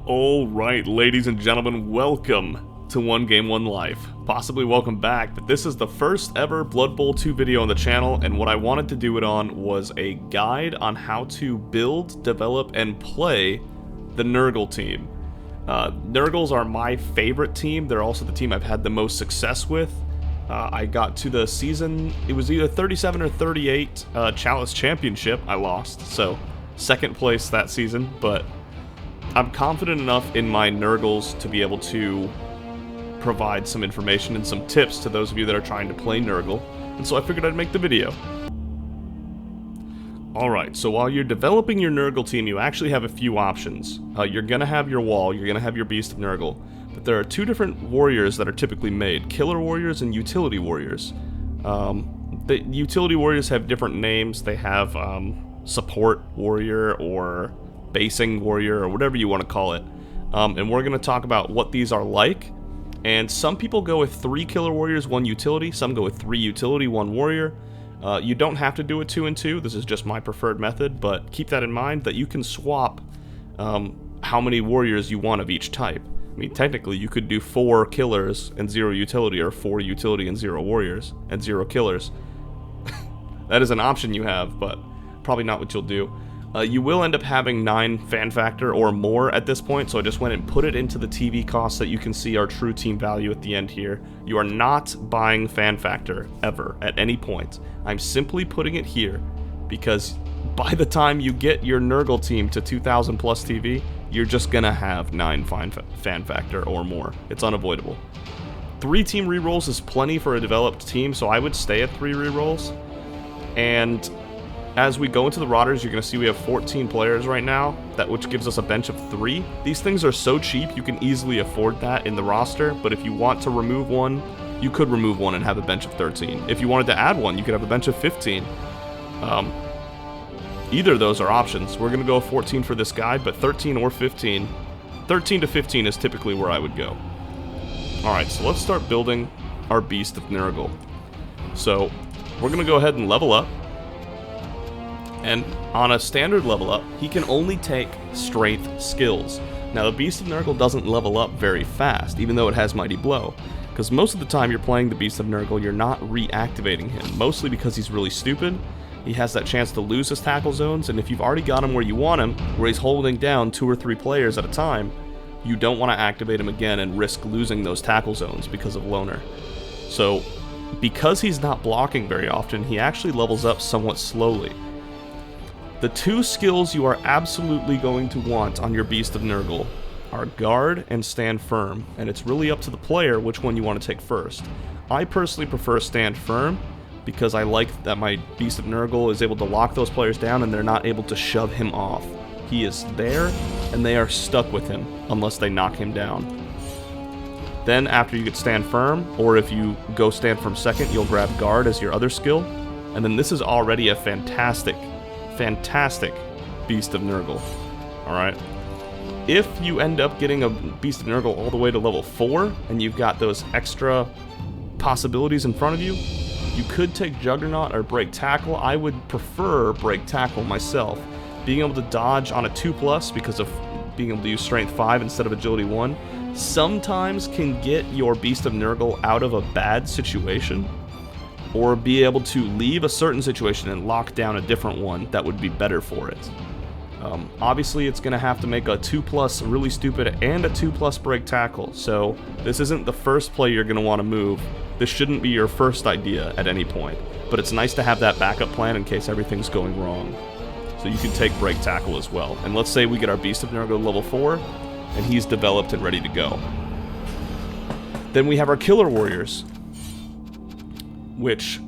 Alright, ladies and gentlemen, welcome to One Game One Life. Possibly welcome back, but this is the first ever Blood Bowl 2 video on the channel, and what I wanted to do it on was a guide on how to build, develop, and play the Nurgle team. Nurgles are my favorite team. They're also the team I've had the most success with. I got to the season, it was either 37 or 38 Chalice Championship. I lost, so second place that season, but I'm confident enough in my Nurgles to be able to provide some information and some tips to those of you that are trying to play Nurgle, and so I figured I'd make the video. Alright, so while you're developing your Nurgle team, you actually have a few options. You're gonna have your wall, you're gonna have your Beast of Nurgle, but there are two different warriors that are typically made, Killer Warriors and Utility Warriors. The Utility Warriors have different names. They have Support Warrior or Basing Warrior or whatever you want to call it. And we're going to talk about what these are like. And some people go with 3 Killer Warriors, 1 Utility. Some go with 3 Utility, 1 Warrior. You don't have to do it 2 and 2. This is just my preferred method, but keep that in mind that you can swap how many warriors you want of each type. I mean, technically, you could do 4 killers and 0 utility, or 4 utility and 0 warriors, and 0 killers. That is an option you have, but probably not what you'll do. You will end up having 9 fan factor or more at this point, so I just went and put it into the TV cost so that you can see our true team value at the end here. You are not buying fan factor, ever, at any point. I'm simply putting it here because by the time you get your Nurgle team to 2,000 plus TV, you're just gonna have 9 fan factor or more. It's unavoidable. 3 team rerolls is plenty for a developed team, so I would stay at 3 rerolls. And as we go into the Rotters, you're going to see we have 14 players right now, which gives us a bench of 3. These things are so cheap, you can easily afford that in the roster, but if you want to remove one, you could remove one and have a bench of 13. If you wanted to add one, you could have a bench of 15. Either of those are options. We're going to go 14 for this guide, but 13 or 15. 13 to 15 is typically where I would go. Alright, so let's start building our Beast of Nurgle. So, we're going to go ahead and level up. And on a standard level up, he can only take strength skills. Now, the Beast of Nurgle doesn't level up very fast, even though it has Mighty Blow. Because most of the time you're playing the Beast of Nurgle, you're not reactivating him. Mostly because he's really stupid. He has that chance to lose his tackle zones, and if you've already got him where you want him, where he's holding down 2 or 3 players at a time, you don't want to activate him again and risk losing those tackle zones because of Loner. So, because he's not blocking very often, he actually levels up somewhat slowly. The 2 skills you are absolutely going to want on your Beast of Nurgle are Guard and Stand Firm, and it's really up to the player which one you want to take first. I personally prefer Stand Firm because I like that my Beast of Nurgle is able to lock those players down and they're not able to shove him off. He is there, and they are stuck with him unless they knock him down. Then after you get Stand Firm, or if you go Stand Firm second, you'll grab Guard as your other skill, and then this is already a fantastic Beast of Nurgle. Alright? If you end up getting a Beast of Nurgle all the way to level 4, and you've got those extra possibilities in front of you, you could take Juggernaut or Break Tackle. I would prefer Break Tackle myself. Being able to dodge on a 2+ because of being able to use Strength 5 instead of Agility 1 sometimes can get your Beast of Nurgle out of a bad situation, or be able to leave a certain situation and lock down a different one that would be better for it. Obviously, it's going to have to make a 2+ really stupid and a 2+ break tackle, so this isn't the first play you're going to want to move. This shouldn't be your first idea at any point, but it's nice to have that backup plan in case everything's going wrong. So you can take break tackle as well. And let's say we get our Beast of Nurgle level 4, and he's developed and ready to go. Then we have our Killer Warriors, which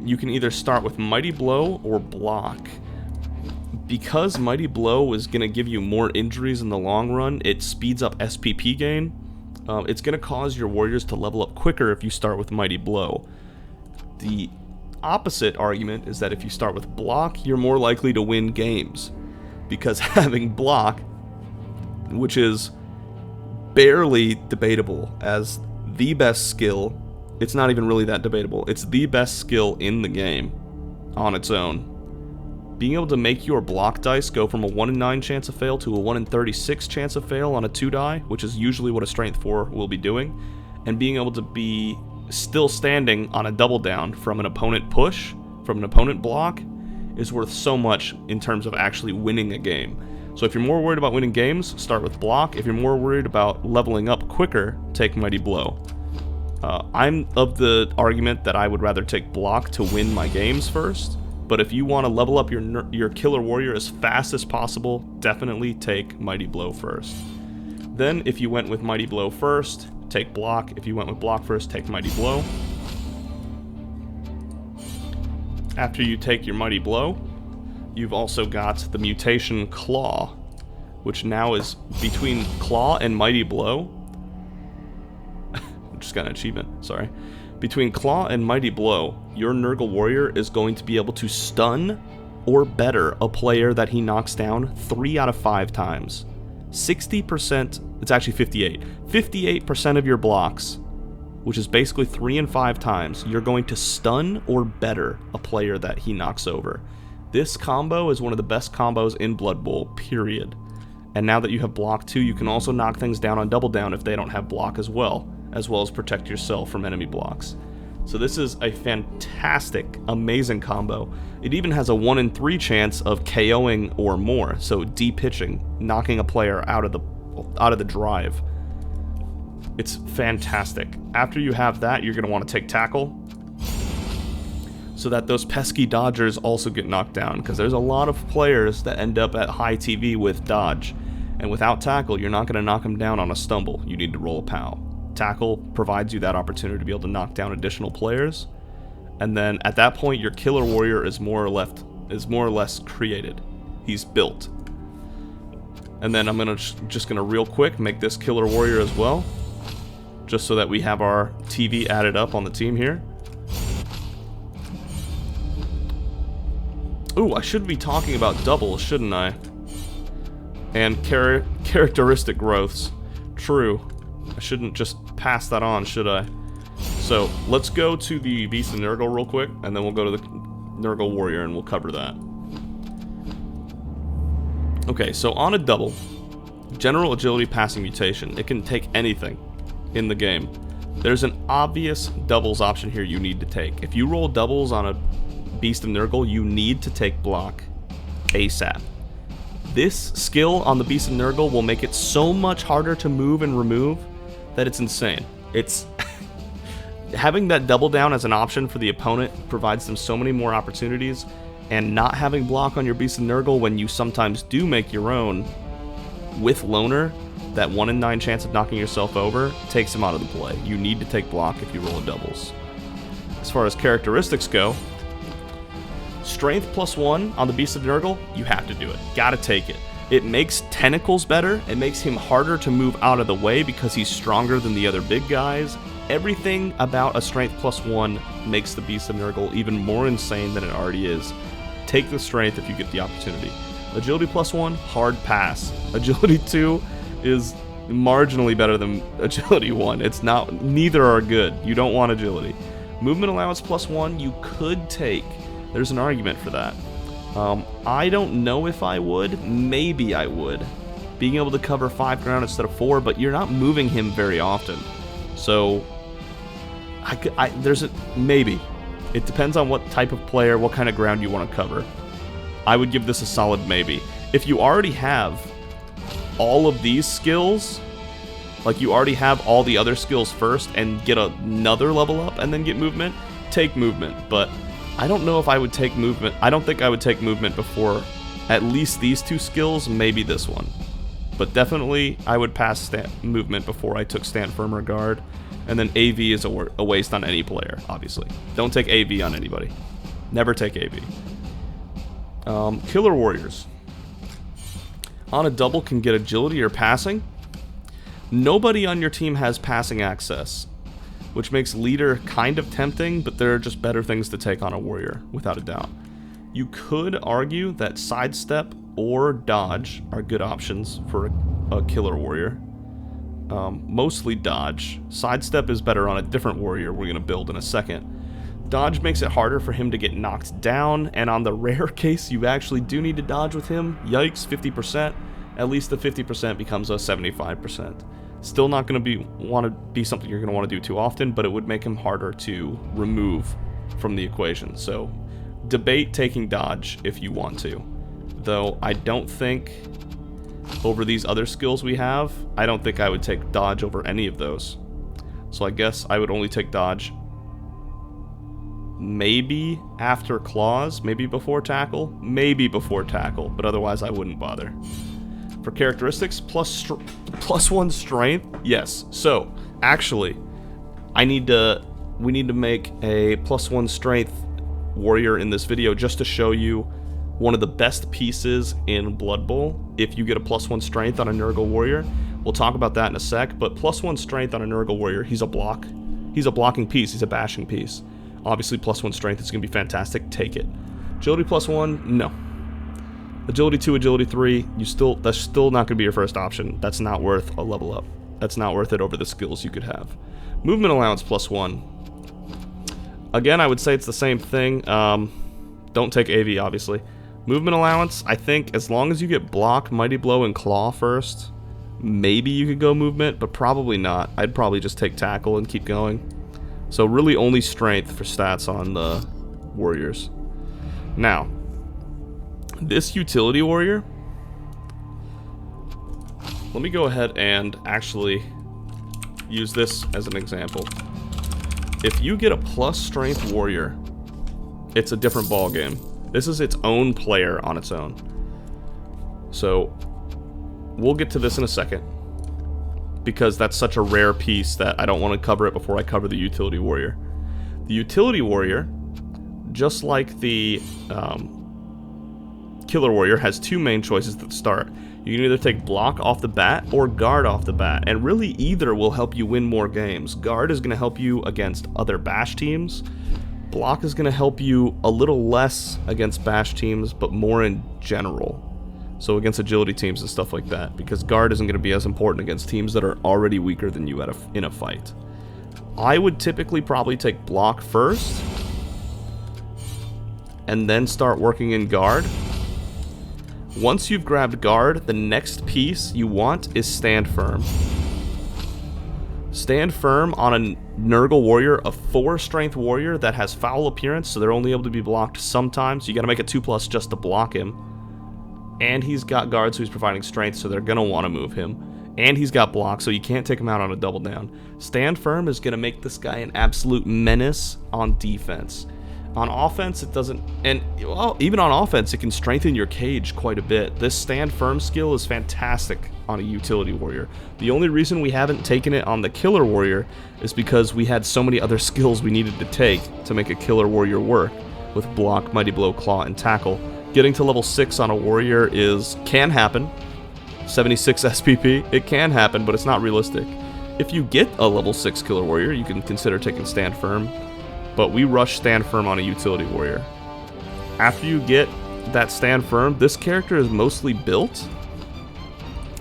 you can either start with Mighty Blow or Block. Because Mighty Blow is going to give you more injuries in the long run, it speeds up SPP gain. It's going to cause your warriors to level up quicker if you start with Mighty Blow. The opposite argument is that if you start with Block, you're more likely to win games. Because having Block, which is barely debatable as the best skill, it's not even really that debatable. It's the best skill in the game on its own. Being able to make your block dice go from a 1 in 9 chance of fail to a 1 in 36 chance of fail on a 2 die, which is usually what a strength 4 will be doing, and being able to be still standing on a double down from an opponent push, from an opponent block, is worth so much in terms of actually winning a game. So if you're more worried about winning games, start with block. If you're more worried about leveling up quicker, take Mighty Blow. I'm of the argument that I would rather take block to win my games first, but if you want to level up your Killer Warrior as fast as possible, definitely take Mighty Blow first. Then, if you went with Mighty Blow first, take block. If you went with block first, take Mighty Blow. After you take your Mighty Blow, you've also got the mutation Claw, which now is between Claw and Mighty Blow. Just got an achievement, sorry. Between Claw and Mighty Blow, your Nurgle Warrior is going to be able to stun or better a player that he knocks down 3 out of 5 times. 60%, it's actually 58. 58% of your blocks, which is basically 3 and 5 times, you're going to stun or better a player that he knocks over. This combo is one of the best combos in Blood Bowl, period. And now that you have block 2, you can also knock things down on double down if they don't have block as well as protect yourself from enemy blocks. So this is a fantastic, amazing combo. It even has a 1 in 3 chance of KOing or more, so de-pitching, knocking a player out of the drive. It's fantastic. After you have that, you're going to want to take Tackle, so that those pesky dodgers also get knocked down, because there's a lot of players that end up at high TV with dodge, and without Tackle, you're not going to knock them down on a stumble. You need to roll a POW. Tackle provides you that opportunity to be able to knock down additional players, and then at that point your Killer Warrior is more or less created. He's built. And then I'm just gonna real quick make this Killer Warrior as well, just so that we have our TV added up on the team here. Ooh, I should be talking about doubles, shouldn't I? And characteristic growths. True. I shouldn't just pass that on, should I? So, let's go to the Beast of Nurgle real quick, and then we'll go to the Nurgle Warrior, and we'll cover that. Okay, so on a double, General Agility Passing Mutation, it can take anything in the game. There's an obvious doubles option here you need to take. If you roll doubles on a Beast of Nurgle, you need to take block ASAP. This skill on the Beast of Nurgle will make it so much harder to move and remove that it's insane. It's having that double down as an option for the opponent provides them so many more opportunities, and not having block on your Beast of Nurgle when you sometimes do make your own with Loner, that 1 in 9 chance of knocking yourself over takes him out of the play. You need to take block if you roll a doubles. As far as characteristics go, Strength +1 on the Beast of Nurgle, you have to do it. Gotta take it. It makes tentacles better. It makes him harder to move out of the way because he's stronger than the other big guys. Everything about a Strength +1 makes the Beast of Nurgle even more insane than it already is. Take the Strength if you get the opportunity. Agility +1, hard pass. Agility 2 is marginally better than Agility 1. It's not, neither are good. You don't want Agility. Movement Allowance +1, you could take. There's an argument for that. I don't know if I would. Maybe I would. Being able to cover 5 ground instead of 4, but you're not moving him very often. So, there's a maybe. It depends on what type of player, what kind of ground you want to cover. I would give this a solid maybe. If you already have all of these skills, like you already have all the other skills first and get another level up and then get movement, take movement. But I don't know if I would take movement. I don't think I would take movement before at least these 2 skills, maybe this one. But definitely, I would pass movement before I took Stand Firm or Guard. And then AV is a waste on any player, obviously. Don't take AV on anybody. Never take AV. Killer Warriors. On a double can get agility or passing. Nobody on your team has passing access, which makes leader kind of tempting, but there are just better things to take on a warrior, without a doubt. You could argue that sidestep or dodge are good options for a killer warrior. Mostly dodge. Sidestep is better on a different warrior we're going to build in a second. Dodge makes it harder for him to get knocked down, and on the rare case you actually do need to dodge with him, yikes, 50%, at least the 50% becomes a 75%. Still not going to want to be something you're going to want to do too often, but it would make him harder to remove from the equation. So debate taking dodge if you want to. Though I don't think, over these other skills we have, I don't think I would take dodge over any of those. So I guess I would only take dodge maybe after claws, maybe before tackle, but otherwise I wouldn't bother. For characteristics, plus 1 strength, yes. So actually, we need to make a plus 1 strength warrior in this video just to show you one of the best pieces in Blood Bowl. If you get a plus 1 strength on a Nurgle warrior, we'll talk about that in a sec, but plus 1 strength on a Nurgle warrior, he's a blocking piece, he's a bashing piece. Obviously plus 1 strength is going to be fantastic, take it. Agility plus 1, no. Agility 2, agility 3, that's still not going to be your first option. That's not worth a level up. That's not worth it over the skills you could have. Movement allowance plus 1. Again, I would say it's the same thing. Don't take AV, obviously. Movement allowance, I think as long as you get block, mighty blow, and claw first, maybe you could go movement, but probably not. I'd probably just take tackle and keep going. So really only strength for stats on the warriors. Now, this utility warrior, let me go ahead and actually use this as an example. If you get a plus strength warrior, it's a different ball game. This is its own player on its own. So we'll get to this in a second, because that's such a rare piece that I don't want to cover it before I cover the utility warrior. The utility warrior, just like the killer warrior, has 2 main choices at the start. You can either take block off the bat or guard off the bat, and really either will help you win more games. Guard is going to help you against other bash teams. Block is going to help you a little less against bash teams, but more in general. So against agility teams and stuff like that, because guard isn't going to be as important against teams that are already weaker than you in a fight. I would typically probably take block first, and then start working in guard. Once you've grabbed guard, the next piece you want is stand firm. Stand firm on a Nurgle warrior, a 4 strength warrior that has foul appearance, so they're only able to be blocked sometimes. You gotta make it 2+ just to block him. And he's got guard, so he's providing strength, so they're gonna want to move him. And he's got block, so you can't take him out on a double down. Stand firm is gonna make this guy an absolute menace on defense. On offense, it doesn't, and well, even on offense, it can strengthen your cage quite a bit. This stand firm skill is fantastic on a utility warrior. The only reason we haven't taken it on the killer warrior is because we had so many other skills we needed to take to make a killer warrior work, with block, mighty blow, claw, and tackle. Getting to level 6 on a warrior can happen. 76 SPP, it can happen, but it's not realistic. If you get a level 6 killer warrior, you can consider taking stand firm. But we rush stand firm on a utility warrior. After you get that stand firm, this character is mostly built.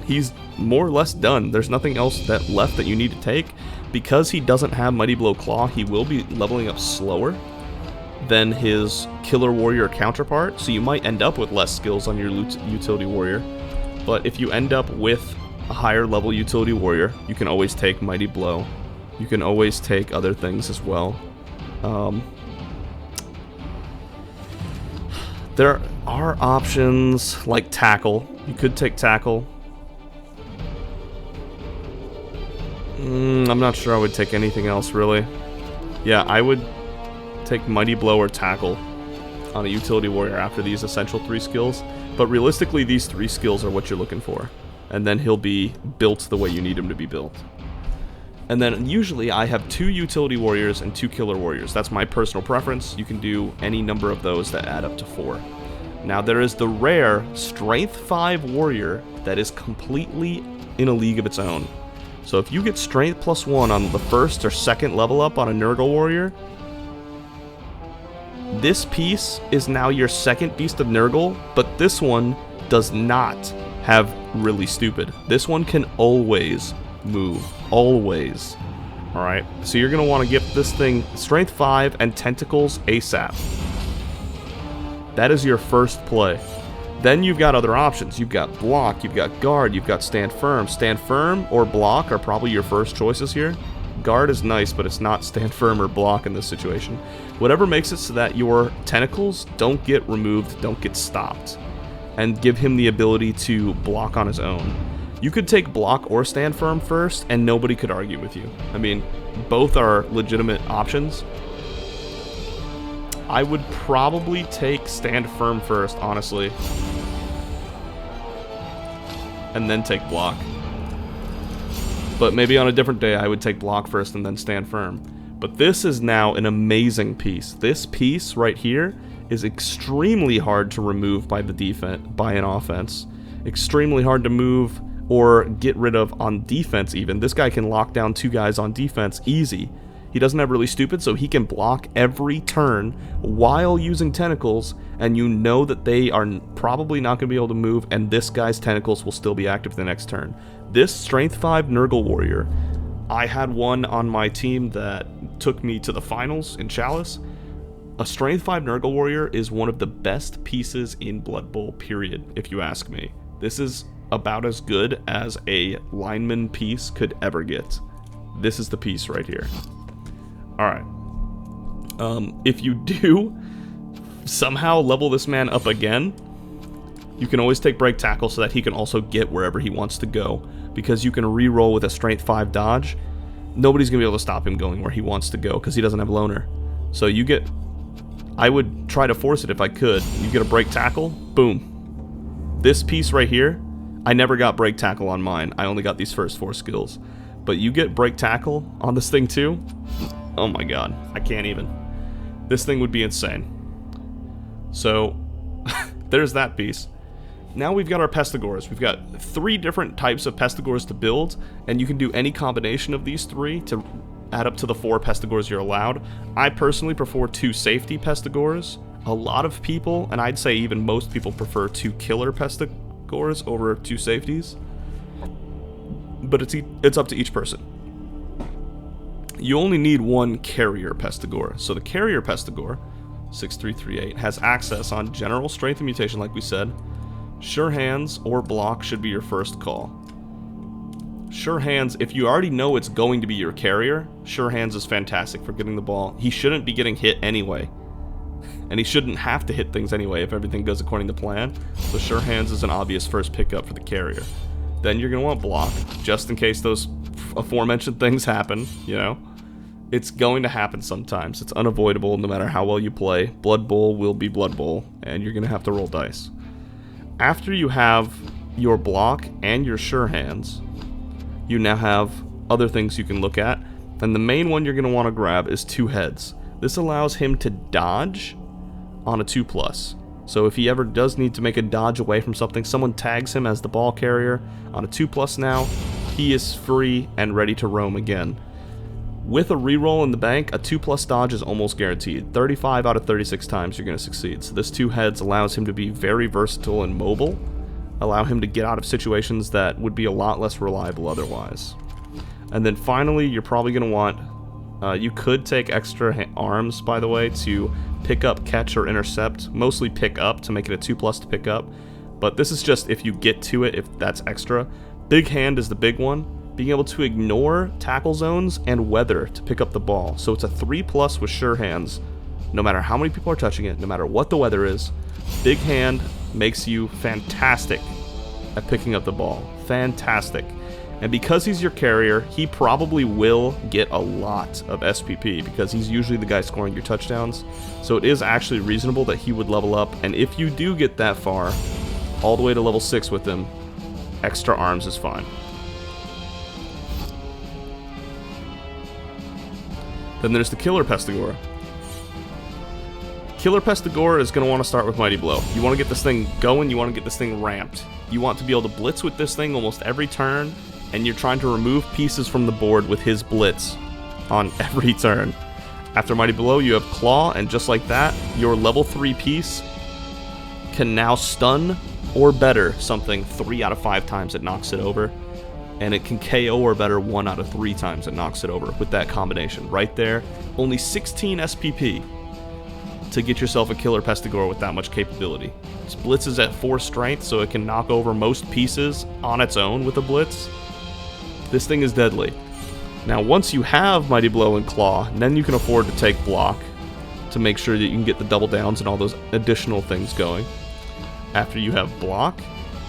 He's more or less done. There's nothing else left that you need to take. Because he doesn't have Mighty Blow Claw, he will be leveling up slower than his killer warrior counterpart, so you might end up with less skills on your utility warrior. But if you end up with a higher level utility warrior, you can always take Mighty Blow. You can always take other things as well. There are options like tackle. You could take tackle. I'm not sure I would take anything else really. Yeah, I would take Mighty Blow or tackle on a utility warrior after these essential 3 skills. But realistically, these 3 skills are what you're looking for. And then he'll be built the way you need him to be built. And then usually I have 2 utility warriors and 2 killer warriors. That's my personal preference. You can do any number of those that add up to 4. Now there is the rare Strength 5 warrior that is completely in a league of its own. So if you get Strength +1 on the first or second level up on a Nurgle warrior, this piece is now your second Beast of Nurgle, but this one does not have really stupid. This one can always move. Always. Alright, so you're going to want to give this thing Strength 5 and Tentacles ASAP. That is your first play. Then you've got other options. You've got Block, you've got Guard, you've got Stand Firm. Stand Firm or Block are probably your first choices here. Guard is nice, but it's not Stand Firm or Block in this situation. Whatever makes it so that your Tentacles don't get removed, don't get stopped, and give him the ability to block on his own. You could take Block or Stand Firm first, and nobody could argue with you. I mean, both are legitimate options. I would probably take Stand Firm first, honestly. And then take Block. But maybe on a different day I would take Block first and then Stand Firm. But this is now an amazing piece. This piece right here is extremely hard to remove by the defense, by an offense. Extremely hard to move or get rid of on defense even. This guy can lock down 2 guys on defense easy. He doesn't have really stupid, so he can block every turn while using tentacles, and you know that they are probably not going to be able to move, and this guy's tentacles will still be active the next turn. This Strength 5 Nurgle Warrior, I had one on my team that took me to the finals in Chalice. A Strength 5 Nurgle Warrior is one of the best pieces in Blood Bowl, period, if you ask me. This is about as good as a lineman piece could ever get. This is the piece right here. Alright. If you do somehow level this man up again, you can always take Break Tackle so that he can also get wherever he wants to go. Because you can re-roll with a Strength 5 dodge. Nobody's going to be able to stop him going where he wants to go because he doesn't have Loner. So you get... I would try to force it if I could. You get a Break Tackle, boom. This piece right here, I never got Break Tackle on mine. I only got these first 4 skills. But you get Break Tackle on this thing too. Oh my god, I can't even. This thing would be insane. So, there's that piece. Now we've got our Pestigors. We've got 3 different types of Pestigors to build, and you can do any combination of these 3 to add up to the 4 Pestigors you're allowed. I personally prefer 2 safety Pestigors. A lot of people, and I'd say even most people, prefer 2 killer Pestigors over 2 safeties. But it's up to each person. You only need 1 carrier Pestigor. So the carrier Pestigor, 6338, has access on general strength and mutation like we said. Sure Hands or Block should be your first call. Sure Hands, if you already know it's going to be your carrier, Sure Hands is fantastic for getting the ball. He shouldn't be getting hit anyway. And he shouldn't have to hit things anyway if everything goes according to plan. So Sure Hands is an obvious first pickup for the carrier. Then you're going to want Block, just in case those aforementioned things happen, you know. It's going to happen sometimes. It's unavoidable no matter how well you play. Blood Bowl will be Blood Bowl, and you're going to have to roll dice. After you have your Block and your Sure Hands, you now have other things you can look at, and the main one you're going to want to grab is 2 Heads. This allows him to dodge on a 2+. So if he ever does need to make a dodge away from something, someone tags him as the ball carrier on a 2+ now, he is free and ready to roam again. With a reroll in the bank, a 2+ dodge is almost guaranteed. 35 out of 36 times you're going to succeed. So this 2 Heads allows him to be very versatile and mobile, allow him to get out of situations that would be a lot less reliable otherwise. And then finally, you're probably going to want... you could take extra arms, by the way, to pick up, catch, or intercept. Mostly pick up to make it a 2+ to pick up. But this is just if you get to it, if that's extra. Big Hand is the big one. Being able to ignore tackle zones and weather to pick up the ball. So it's a 3+ with Sure Hands. No matter how many people are touching it, no matter what the weather is, Big Hand makes you fantastic at picking up the ball. Fantastic. And because he's your carrier, he probably will get a lot of SPP because he's usually the guy scoring your touchdowns. So it is actually reasonable that he would level up. And if you do get that far, all the way to level 6 with him, extra arms is fine. Then there's the Killer Pestigor. Killer Pestigor is going to want to start with Mighty Blow. You want to get this thing going, you want to get this thing ramped. You want to be able to blitz with this thing almost every turn, and you're trying to remove pieces from the board with his blitz on every turn. After Mighty Blow, you have Claw, and just like that, your level 3 piece can now stun or better something 3 out of 5 times it knocks it over. and it can KO or better 1 out of 3 times it knocks it over with that combination. Right there, only 16 SPP to get yourself a killer Pestigor with that much capability. Its Blitz is at 4 strength, so it can knock over most pieces on its own with a Blitz. This thing is deadly. Now, once you have Mighty Blow and Claw, then you can afford to take Block to make sure that you can get the double downs and all those additional things going. After you have Block,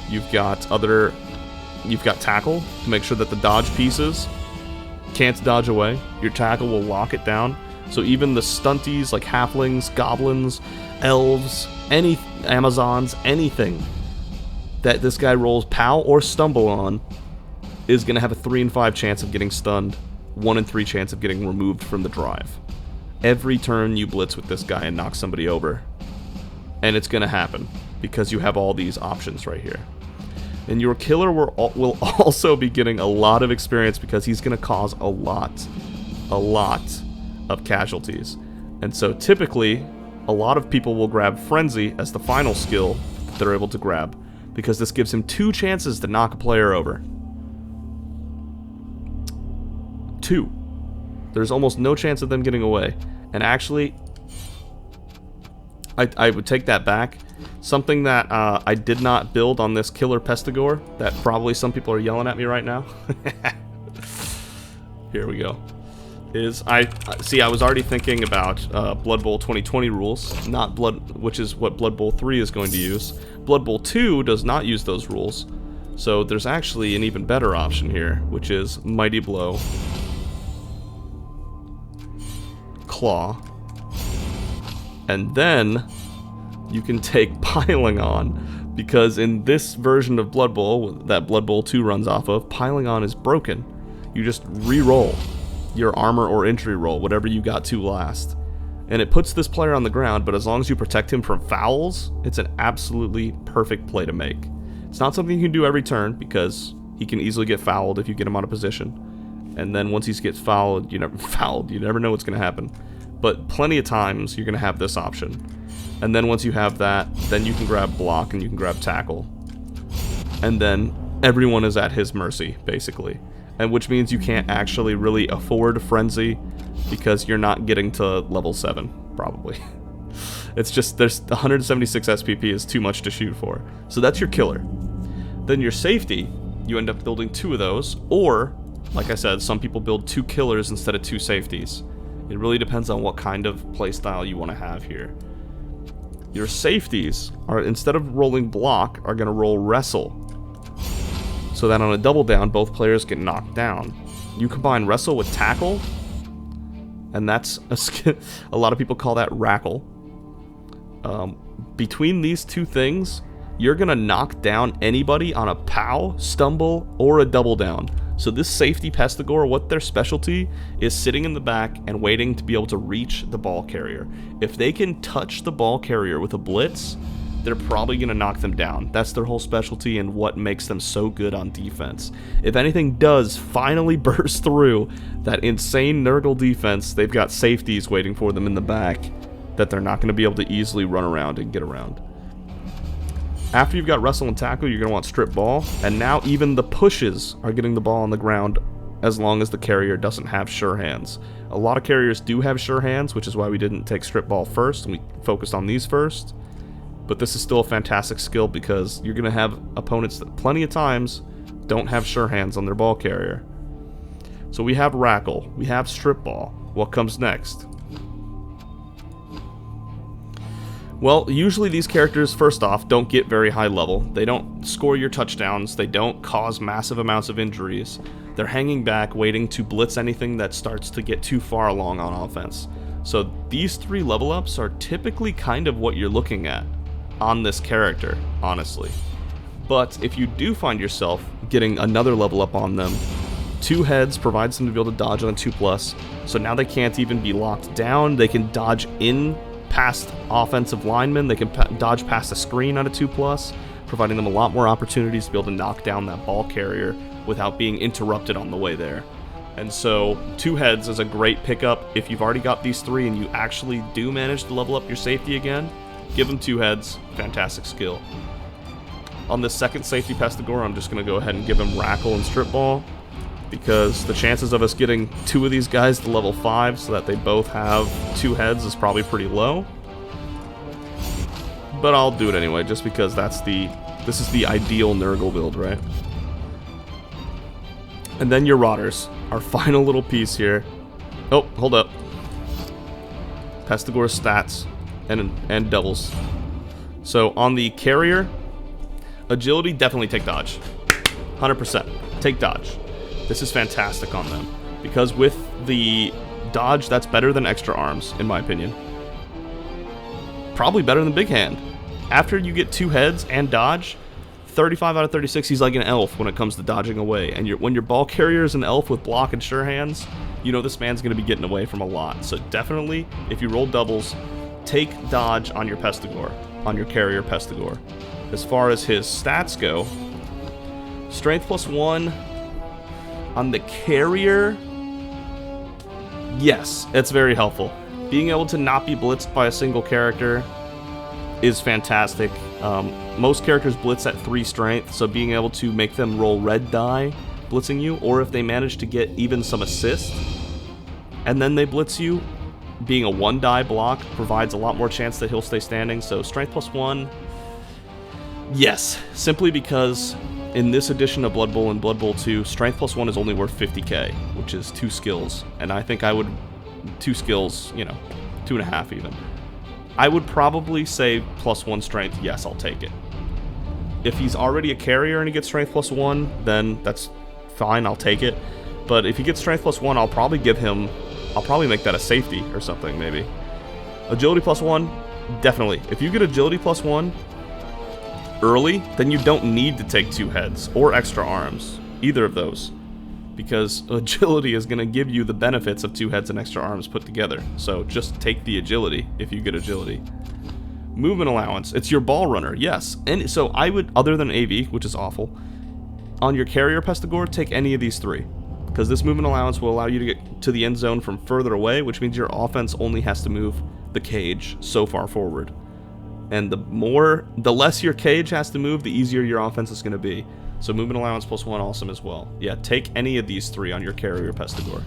you've got Tackle to make sure that the dodge pieces can't dodge away. Your Tackle will lock it down. So even the stunties like halflings, goblins, elves, any Amazons, anything that this guy rolls POW or stumble on is going to have a 3 in 5 chance of getting stunned, 1 in 3 chance of getting removed from the drive. Every turn you blitz with this guy and knock somebody over. And it's going to happen because you have all these options right here. And your killer will also be getting a lot of experience because he's going to cause a lot of casualties. And so typically, a lot of people will grab Frenzy as the final skill that they're able to grab, because this gives him 2 chances to knock a player over. 2. There's almost no chance of them getting away. And actually, I would take that back. Something that I did not build on this killer Pestigor, that probably some people are yelling at me right now. Here we go. I was already thinking about Blood Bowl 2020 rules, which is what Blood Bowl 3 is going to use. Blood Bowl 2 does not use those rules, so there's actually an even better option here, which is Mighty Blow, Claw, and then you can take Piling On, because in this version of Blood Bowl that Blood Bowl 2 runs off of, Piling On is broken. You just re-roll your armor or entry roll, whatever you got to last. And it puts this player on the ground, but as long as you protect him from fouls, it's an absolutely perfect play to make. It's not something you can do every turn, because he can easily get fouled if you get him out of position. And then once he gets fouled, you never know what's going to happen. But plenty of times, you're going to have this option. And then once you have that, then you can grab Block and you can grab Tackle. And then everyone is at his mercy, basically. And which means you can't actually really afford Frenzy because you're not getting to level 7, probably. It's just, there's 176 SPP is too much to shoot for. So that's your killer. Then your safety, you end up building 2 of those, or, like I said, some people build 2 killers instead of 2 safeties. It really depends on what kind of playstyle you want to have here. Your safeties are, instead of rolling Block, are going to roll Wrestle. So that on a double down, both players get knocked down. You combine Wrestle with Tackle, and that's a lot of people call that Rackle. Between these 2 things, you're going to knock down anybody on a POW, stumble, or a double down. So this safety Pestigor, what their specialty is sitting in the back and waiting to be able to reach the ball carrier. If they can touch the ball carrier with a blitz, they're probably going to knock them down. That's their whole specialty and what makes them so good on defense. If anything does finally burst through that insane Nurgle defense, they've got safeties waiting for them in the back that they're not going to be able to easily run around and get around. After you've got Wrestle and Tackle, you're going to want Strip Ball, and now even the pushes are getting the ball on the ground as long as the carrier doesn't have Sure Hands. A lot of carriers do have Sure Hands, which is why we didn't take Strip Ball first, and we focused on these first. But this is still a fantastic skill because you're going to have opponents that plenty of times don't have Sure Hands on their ball carrier. So we have Rackle, we have Strip Ball. What comes next? Well, usually these characters, first off, don't get very high level. They don't score your touchdowns. They don't cause massive amounts of injuries. They're hanging back, waiting to blitz anything that starts to get too far along on offense. So these 3 level ups are typically kind of what you're looking at on this character, honestly. But if you do find yourself getting another level up on them, 2 heads provides them to be able to dodge on a 2+, so now they can't even be locked down. They can dodge in past offensive linemen. They can dodge past a screen on a 2+, providing them a lot more opportunities to be able to knock down that ball carrier without being interrupted on the way there. And so 2 heads is a great pickup. If you've already got these 3 and you actually do manage to level up your safety again, give them 2 heads, fantastic skill. On this second safety Pestigor, I'm just going to go ahead and give him Rackle and Strip Ball, because the chances of us getting 2 of these guys to level 5 so that they both have 2 heads is probably pretty low. But I'll do it anyway, just because this is the ideal Nurgle build, right? And then your Rotters, our final little piece here. Oh, hold up. Pestigor's stats and doubles. So on the carrier, agility, definitely take dodge. 100%. Take dodge. This is fantastic on them, because with the dodge, that's better than extra arms, in my opinion. Probably better than big hand. After you get 2 heads and dodge, 35 out of 36, he's like an elf when it comes to dodging away. And when your ball carrier is an elf with block and sure hands, you know this man's going to be getting away from a lot. So definitely, if you roll doubles, take dodge on your Pestigor, on your carrier Pestigor. As far as his stats go, strength +1 on the carrier, yes, it's very helpful. Being able to not be blitzed by a single character is fantastic. Most characters blitz at 3 strength, so being able to make them roll red die blitzing you, or if they manage to get even some assist and then they blitz you, being a 1 die block provides a lot more chance that he'll stay standing. So strength +1, yes, simply because in this edition of Blood Bowl and Blood Bowl 2, strength +1 is only worth 50k, which is 2 skills, and I think I would 2 skills, you know, 2.5 even. I would probably say +1 strength, yes, I'll take it. If he's already a carrier and he gets strength +1, then that's fine, I'll take it. But if he gets strength +1, I'll probably make that a safety or something, maybe. Agility +1, definitely. If you get agility +1 early, then you don't need to take 2 heads or extra arms, either of those, because agility is going to give you the benefits of 2 heads and extra arms put together. So just take the agility if you get agility. Movement allowance, it's your ball runner, yes. And so I would, other than AV, which is awful, on your carrier Pestigor, take any of these 3, because this movement allowance will allow you to get to the end zone from further away, which means your offense only has to move the cage so far forward. And the less your cage has to move, the easier your offense is going to be. So movement allowance +1, awesome as well. Yeah, take any of these 3 on your carrier Pestigor.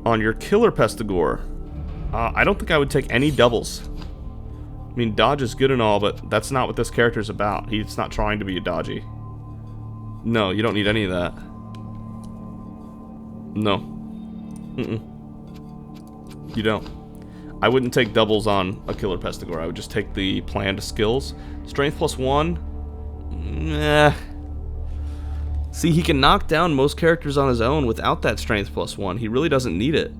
On your killer Pestigor, I don't think I would take any doubles. I mean, dodge is good and all, but that's not what this character's about. He's not trying to be a dodgy. No, you don't need any of that. No. You don't. I wouldn't take doubles on a killer Pestigor. I would just take the planned skills. Strength +1? Nah. See, he can knock down most characters on his own without that strength +1. He really doesn't need it.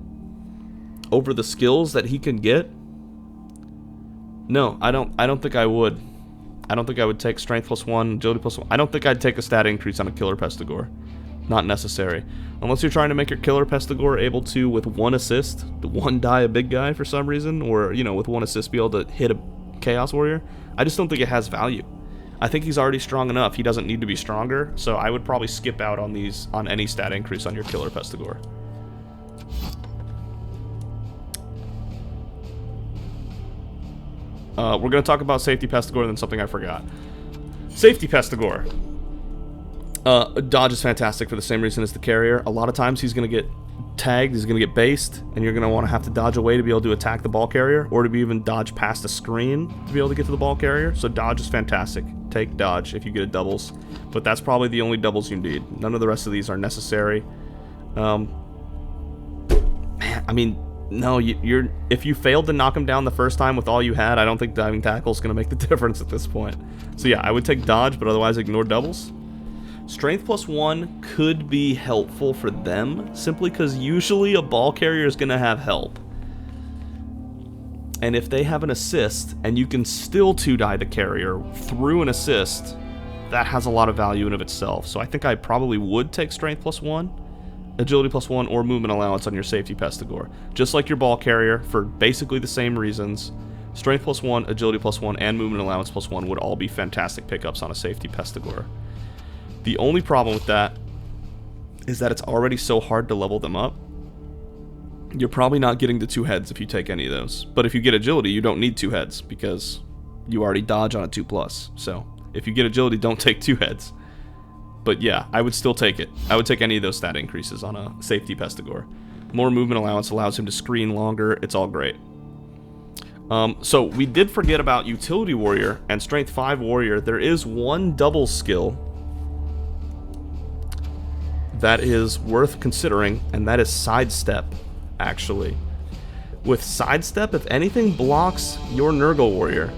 Over the skills that he can get? No, I don't think I would. I don't think I would take strength +1, agility +1. I don't think I'd take a stat increase on a killer Pestigor. Not necessary. Unless you're trying to make your killer Pestigor able to, with 1 assist, 1 die a big guy for some reason, or, you know, with 1 assist be able to hit a Chaos Warrior. I just don't think it has value. I think he's already strong enough. He doesn't need to be stronger, so I would probably skip out on any stat increase on your killer Pestigor. We're going to talk about safety Pestigor and then something I forgot. Safety Pestigor. Dodge is fantastic for the same reason as the carrier. A lot of times he's going to get tagged, he's going to get based, and you're going to want to have to dodge away to be able to attack the ball carrier, or to be even dodge past a screen to be able to get to the ball carrier. So dodge is fantastic. Take dodge if you get a doubles, but that's probably the only doubles you need. None of the rest of these are necessary. Man, I mean, no, if you failed to knock him down the first time with all you had, I don't think diving tackle is going to make the difference at this point. So yeah, I would take dodge, but otherwise ignore doubles. Strength +1 could be helpful for them, simply because usually a ball carrier is going to have help. And if they have an assist, and you can still 2-die the carrier through an assist, that has a lot of value in of itself. So I think I probably would take strength +1, agility +1, or movement allowance on your safety Pestigor. Just like your ball carrier, for basically the same reasons. Strength +1, agility +1, and movement allowance +1 would all be fantastic pickups on a safety Pestigor. The only problem with that is that it's already so hard to level them up. You're probably not getting the 2 heads if you take any of those. But if you get agility, you don't need 2 heads, because you already dodge on a 2+. So if you get agility, don't take 2 heads. But yeah, I would still take it. I would take any of those stat increases on a safety Pestigor. More movement allowance allows him to screen longer. It's all great. So we did forget about Utility Warrior and Strength 5 Warrior. There is one double skill that is worth considering, and that is Sidestep, actually. With Sidestep, if anything blocks your Nurgle Warrior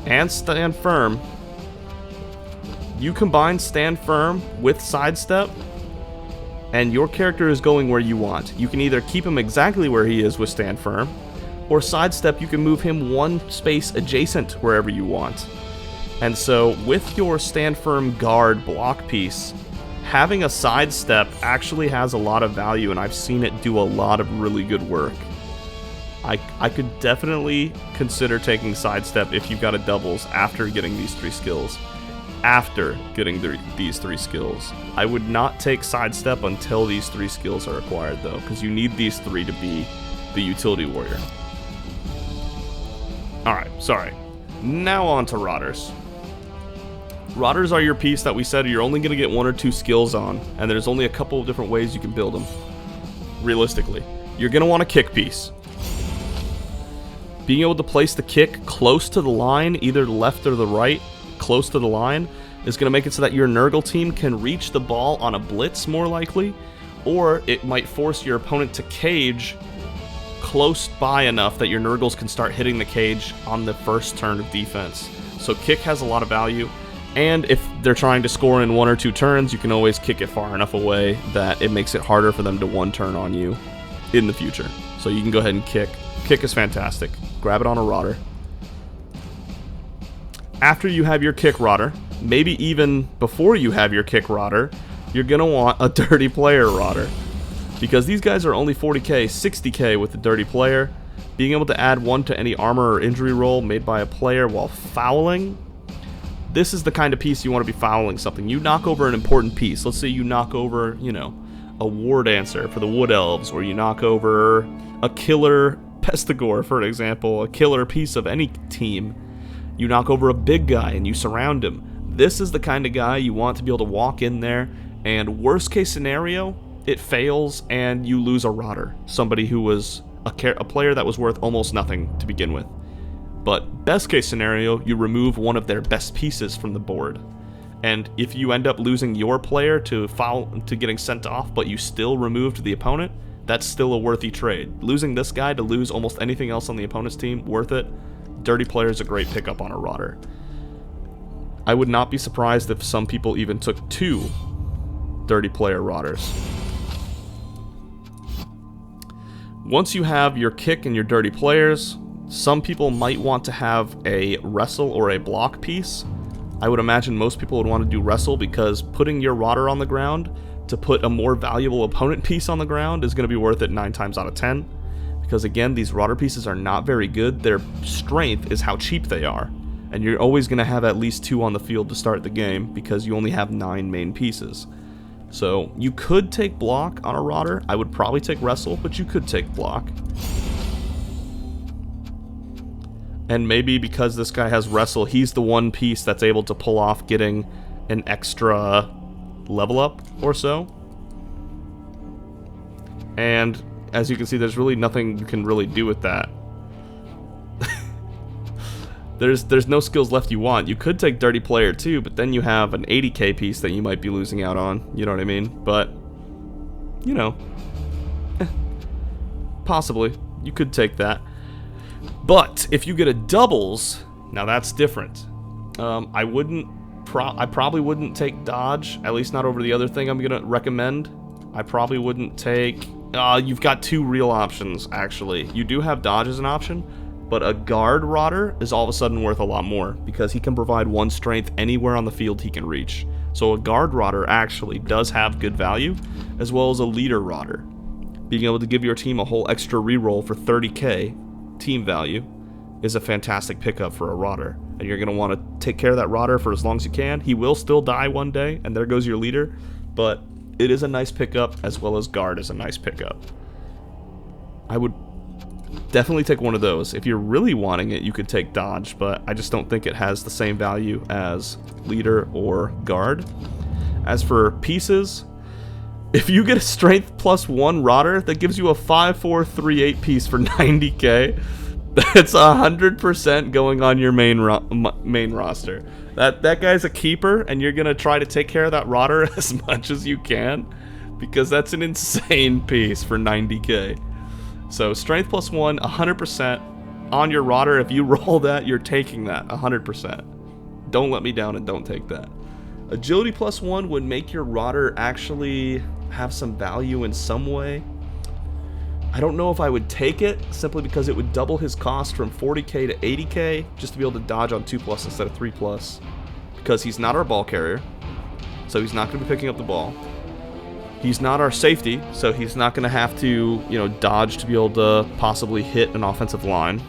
and Stand Firm, you combine Stand Firm with Sidestep, and your character is going where you want. You can either keep him exactly where he is with Stand Firm, or Sidestep, you can move him one space adjacent wherever you want. And so, with your Stand Firm guard block piece, having a Sidestep actually has a lot of value, and I've seen it do a lot of really good work. I could definitely consider taking Sidestep if you've got a doubles after getting these 3 skills. After getting these 3 skills. I would not take Sidestep until these 3 skills are acquired, though, because you need these 3 to be the Utility Warrior. Alright, sorry. Now on to Rotters. Rotters are your piece that we said you're only going to get 1 or 2 skills on, and there's only a couple of different ways you can build them. Realistically. You're going to want a kick piece. Being able to place the kick close to the line, either the left or the right, close to the line, is going to make it so that your Nurgle team can reach the ball on a blitz more likely, or it might force your opponent to cage close by enough that your Nurgles can start hitting the cage on the first turn of defense. So kick has a lot of value, and if they're trying to score in 1 or 2 turns, you can always kick it far enough away that it makes it harder for them to 1 turn on you in the future. So you can go ahead and kick. Kick is fantastic. Grab it on a Rotter. After you have your kick Rotter, maybe even before you have your kick Rotter, you're going to want a Dirty Player Rotter. Because these guys are only 40k, 60k with the Dirty Player. Being able to add 1 to any armor or injury roll made by a player while fouling. This is the kind of piece you want to be fouling something. You knock over an important piece. Let's say you knock over, you know, a War Dancer for the Wood Elves, or you knock over a killer Pestigor, for example, a killer piece of any team. You knock over a big guy and you surround him. This is the kind of guy you want to be able to walk in there, and worst case scenario, it fails and you lose a Rotter. Somebody who was a player that was worth almost nothing to begin with. But best case scenario, you remove one of their best pieces from the board. And if you end up losing your player to getting sent off, but you still removed the opponent, that's still a worthy trade. Losing this guy to lose almost anything else on the opponent's team, worth it. Dirty Player is a great pickup on a Rotter. I would not be surprised if some people even took 2 Dirty Player Rotters. Once you have your kick and your Dirty Players, some people might want to have a wrestle or a block piece. I would imagine most people would want to do wrestle, because putting your Rotter on the ground to put a more valuable opponent piece on the ground is going to be worth it 9 times out of 10. Because again, these Rotter pieces are not very good. Their strength is how cheap they are. And you're always going to have at least 2 on the field to start the game, because you only have 9 main pieces. So you could take block on a Rotter. I would probably take wrestle, but you could take block. And maybe because this guy has wrestle, he's the one piece that's able to pull off getting an extra level up or so. And as you can see, there's really nothing you can really do with that. There's no skills left you want. You could take Dirty Player too, but then you have an 80k piece that you might be losing out on. You know what I mean? But, you know, possibly. You could take that. But if you get a doubles, now that's different. I probably wouldn't take dodge, at least not over the other thing I'm gonna recommend. I probably wouldn't take. You've got 2 real options actually. You do have dodge as an option, but a guard Rotter is all of a sudden worth a lot more, because he can provide 1 strength anywhere on the field he can reach. So a guard Rotter actually does have good value, as well as a leader Rotter. Being able to give your team a whole extra reroll for 30k team value is a fantastic pickup for a Rotter, and you're going to want to take care of that Rotter for as long as you can. He will still die one day, and there goes your leader, but it is a nice pickup, as well as guard is a nice pickup. I would definitely take one of those. If you're really wanting it, you could take dodge, but I just don't think it has the same value as leader or guard. As for pieces, if you get a strength +1 Rotter, that gives you a 5/4/3/8 piece for 90k. That's 100% going on your main roster. That guy's a keeper, and you're gonna try to take care of that Rotter as much as you can, because that's an insane piece for 90k. So strength +1, 100% on your Rotter. If you roll that, you're taking that 100%. Don't let me down and don't take that. Agility +1 would make your Rotter actually have some value in some way. I don't know if I would take it, simply because it would double his cost from 40k to 80k, just to be able to dodge on 2+ instead of 3+, because he's not our ball carrier, so he's not going to be picking up the ball. He's not our safety, so he's not going to have to, you know, dodge to be able to possibly hit an offensive line.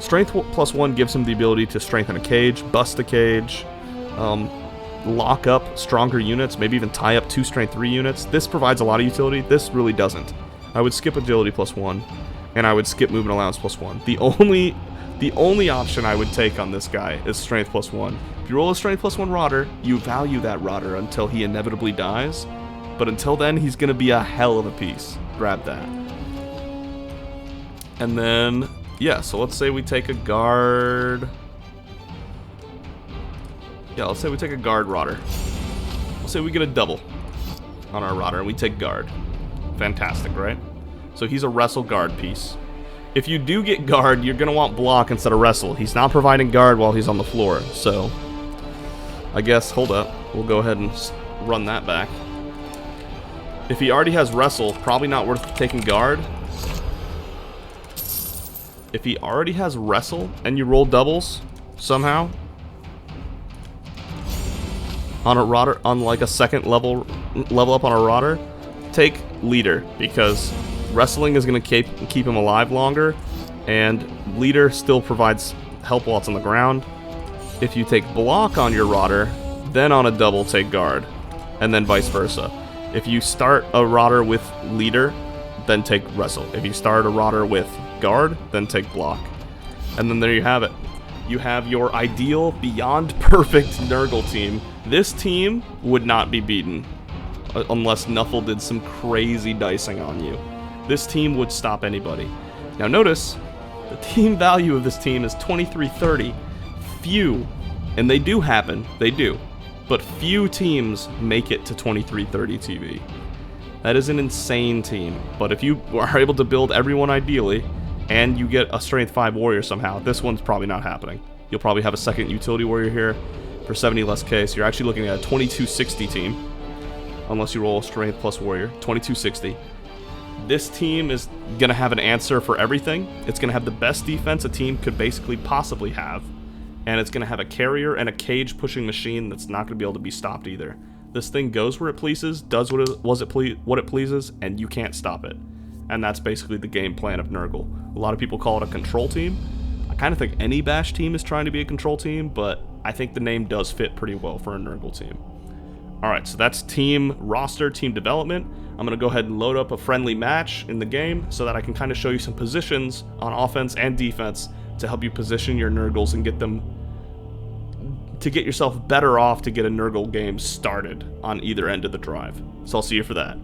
Strength +1 gives him the ability to strengthen a cage, bust a cage, lock up stronger units, maybe even tie up 2 strength 3 units. This provides a lot of utility. This really doesn't. I would skip agility +1, and I would skip movement allowance +1. The only option I would take on this guy is strength +1. If you roll a strength +1 Rotter, you value that Rotter until he inevitably dies, but until then, he's going to be a hell of a piece. Grab that. And then, yeah, so let's say we take a guard. Yeah, let's say we take a guard Rotter. Let's say we get a double on our Rotter and we take guard. Fantastic, right? So he's a wrestle guard piece. If you do get guard, you're going to want block instead of wrestle. He's not providing guard while he's on the floor, so I guess, hold up, we'll go ahead and run that back. If he already has wrestle, probably not worth taking guard. If he already has wrestle and you roll doubles somehow on a Rotter, on like a second level up on a Rotter, take leader, because wrestling is going to keep him alive longer, and leader still provides help while it's on the ground. If you take block on your Rotter, then on a double take guard, and then vice versa. If you start a Rotter with leader, then take wrestle. If you start a Rotter with guard, then take block. And then there you have it. You have your ideal, beyond perfect Nurgle team. This team would not be beaten unless Nuffle did some crazy dicing on you. This team would stop anybody. Now notice, the team value of this team is 2330. Few, and they do happen, they do, but few teams make it to 2330 TV. That is an insane team, but if you are able to build everyone ideally, and you get a Strength 5 Warrior somehow, this one's probably not happening. You'll probably have a second Utility Warrior here for 70 less K, so you're actually looking at a 2260 team, unless you roll a Strength plus Warrior, 2260. This team is going to have an answer for everything. It's going to have the best defense a team could basically possibly have, and it's going to have a carrier and a cage pushing machine that's not going to be able to be stopped either. This thing goes where it pleases, does what it pleases, and you can't stop it. And that's basically the game plan of Nurgle. A lot of people call it a control team. I kind of think any Bash team is trying to be a control team, but I think the name does fit pretty well for a Nurgle team. Alright, so that's team roster, team development. I'm going to go ahead and load up a friendly match in the game so that I can kind of show you some positions on offense and defense to help you position your Nurgles and get them to get yourself better off to get a Nurgle game started on either end of the drive. So I'll see you for that.